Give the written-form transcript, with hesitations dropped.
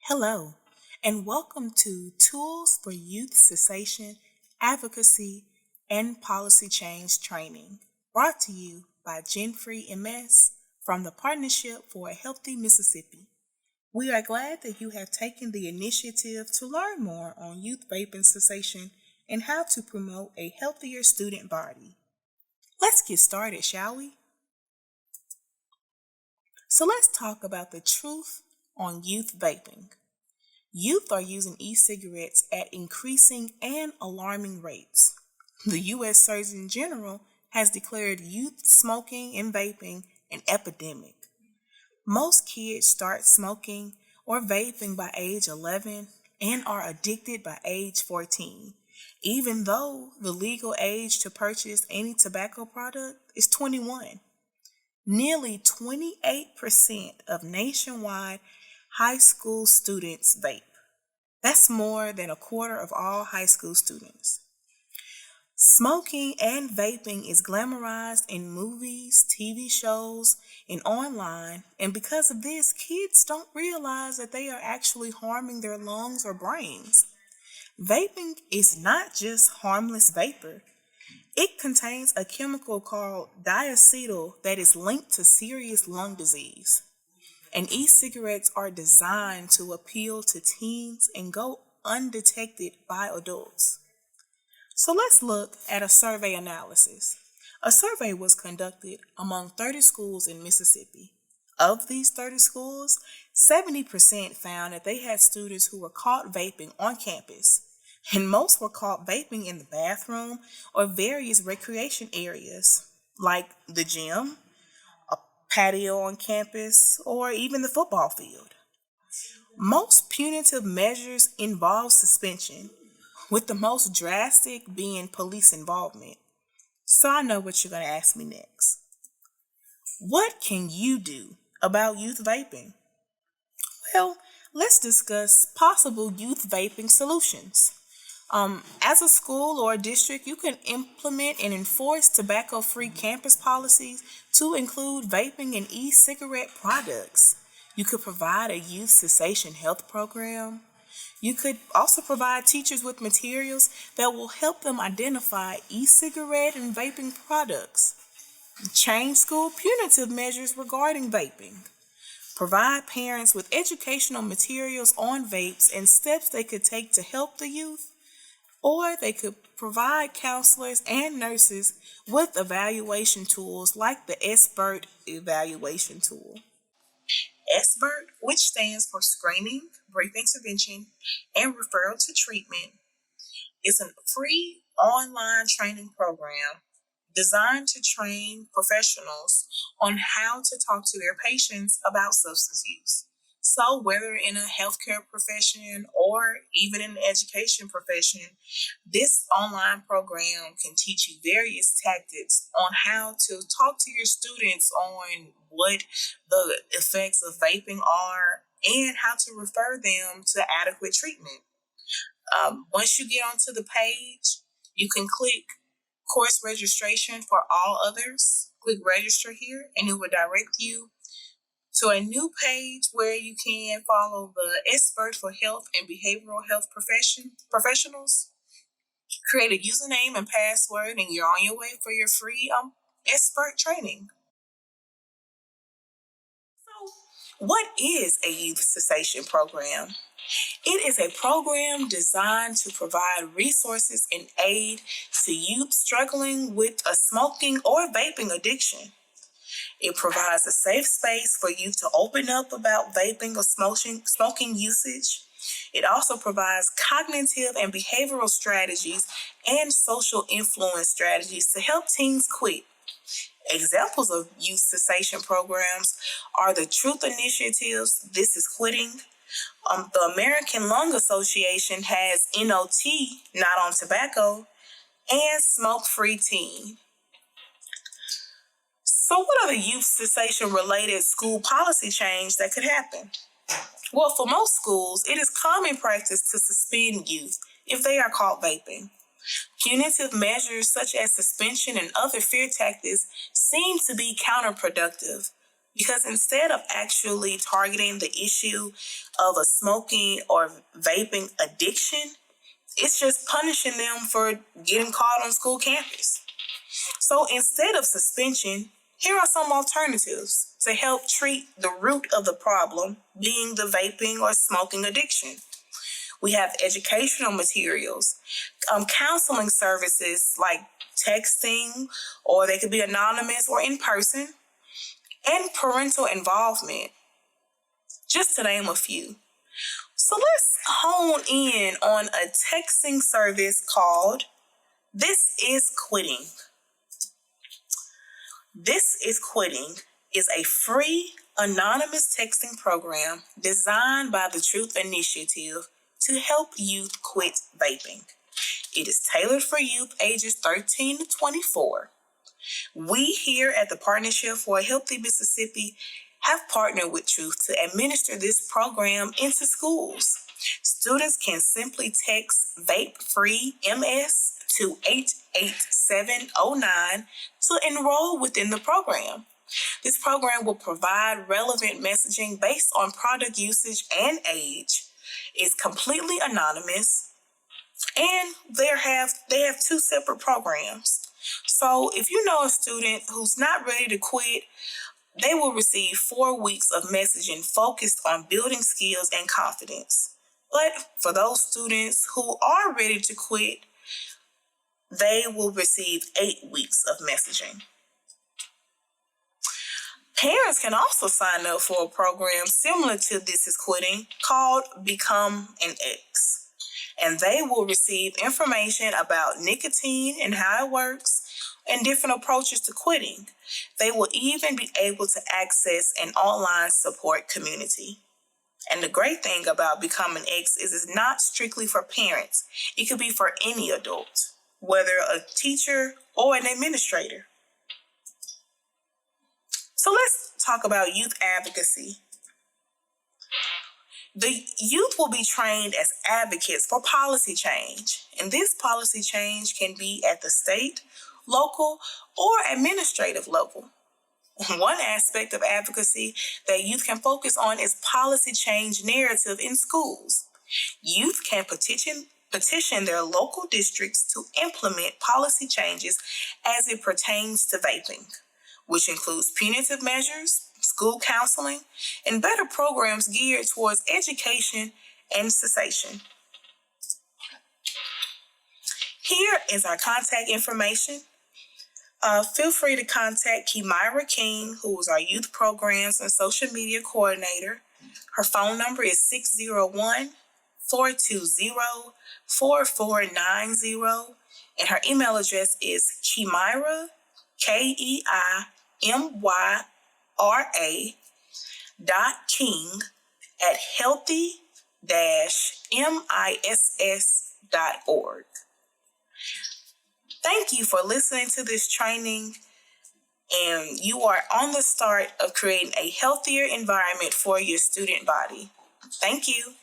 Hello, and welcome to Tools for Youth Cessation, Advocacy, and Policy Change Training, brought to you by Genfree MS from the Partnership for a Healthy Mississippi. We are glad that you have taken the initiative to learn more on youth vaping cessation and how to promote a healthier student body. Let's get started, shall we? So let's talk about the truth on youth vaping. Youth are using e-cigarettes at increasing and alarming rates. The U.S. Surgeon General has declared youth smoking and vaping an epidemic. Most kids start smoking or vaping by age 11 and are addicted by age 14, even though the legal age to purchase any tobacco product is 21. Nearly 28% of nationwide high school students vape. That's more than a quarter of all high school students. Smoking and vaping is glamorized in movies, TV shows, and online, and because of this, kids don't realize that they are actually harming their lungs or brains. Vaping is not just harmless vapor. It contains a chemical called diacetyl that is linked to serious lung disease. And e-cigarettes are designed to appeal to teens and go undetected by adults. So let's look at a survey analysis. A survey was conducted among 30 schools in Mississippi. Of these 30 schools, 70% found that they had students who were caught vaping on campus, and most were caught vaping in the bathroom or various recreation areas, like the gym, patio on campus, or even the football field. Most punitive measures involve suspension, with the most drastic being police involvement. So I know what you're going to ask me next. What can you do about youth vaping? Well, let's discuss possible youth vaping solutions. As a school or a district, you can implement and enforce tobacco-free campus policies to include vaping and e-cigarette products. You could provide a youth cessation health program. You could also provide teachers with materials that will help them identify e-cigarette and vaping products. Change school punitive measures regarding vaping. Provide parents with educational materials on vapes and steps they could take to help the youth. Or they could provide counselors and nurses with evaluation tools like the SBIRT evaluation tool. SBIRT, which stands for Screening, Brief Intervention, and Referral to Treatment, is a free online training program designed to train professionals on how to talk to their patients about substance use. So whether in a healthcare profession or even in the education profession, this online program can teach you various tactics on how to talk to your students on what the effects of vaping are and how to refer them to adequate treatment. Once you get onto the page, you can click course registration for all others. Click register here and it will direct you to a new page where you can follow the expert for health and behavioral health professionals. Create a username and password and you're on your way for your free expert training. So, what is a youth cessation program? It is a program designed to provide resources and aid to youth struggling with a smoking or vaping addiction. It provides a safe space for youth to open up about vaping or smoking usage. It also provides cognitive and behavioral strategies and social influence strategies to help teens quit. Examples of youth cessation programs are the Truth Initiatives, This is Quitting. The American Lung Association has NOT, Not on Tobacco, and Smoke Free Teen. So what are the youth cessation related school policy change that could happen? Well, for most schools, it is common practice to suspend youth if they are caught vaping. Punitive measures such as suspension and other fear tactics seem to be counterproductive Because instead of actually targeting the issue of a smoking or vaping addiction, it's just punishing them for getting caught on school campus. So instead of suspension, here are some alternatives to help treat the root of the problem, being the vaping or smoking addiction. We have educational materials, counseling services like texting, or they could be anonymous or in person, and parental involvement, just to name a few. So let's hone in on a texting service called This Is Quitting. This Is Quitting is a free, anonymous texting program designed by the Truth Initiative to help youth quit vaping. It is tailored for youth ages 13 to 24. We here at the Partnership for a Healthy Mississippi have partnered with Truth to administer this program into schools. Students can simply text Vape Free MS to 88709 to enroll within the program. This program will provide relevant messaging based on product usage and age. It's completely anonymous, and they have 2 separate programs. So if you know a student who's not ready to quit, they will receive 4 weeks of messaging focused on building skills and confidence. But for those students who are ready to quit, they will receive 8 weeks of messaging. Parents can also sign up for a program similar to This Is Quitting called Become an X. And they will receive information about nicotine and how it works and different approaches to quitting. They will even be able to access an online support community. And the great thing about Become an X is it's not strictly for parents. It could be for any adult, whether a teacher or an administrator. So let's talk about youth advocacy. The youth will be trained as advocates for policy change, and this policy change can be at the state, local, or administrative level. One aspect of advocacy that youth can focus on is policy change narrative in schools. Youth can petition their local districts to implement policy changes as it pertains to vaping, which includes punitive measures, school counseling, and better programs geared towards education and cessation. Here is our contact information. Feel free to contact Kimira King, who is our youth programs and social media coordinator. Her phone number is 601-420-4490, and her email address is Kimira, KEIMYRA.king@healthy-miss.org. Thank you for listening to this training, and you are on the start of creating a healthier environment for your student body. Thank you.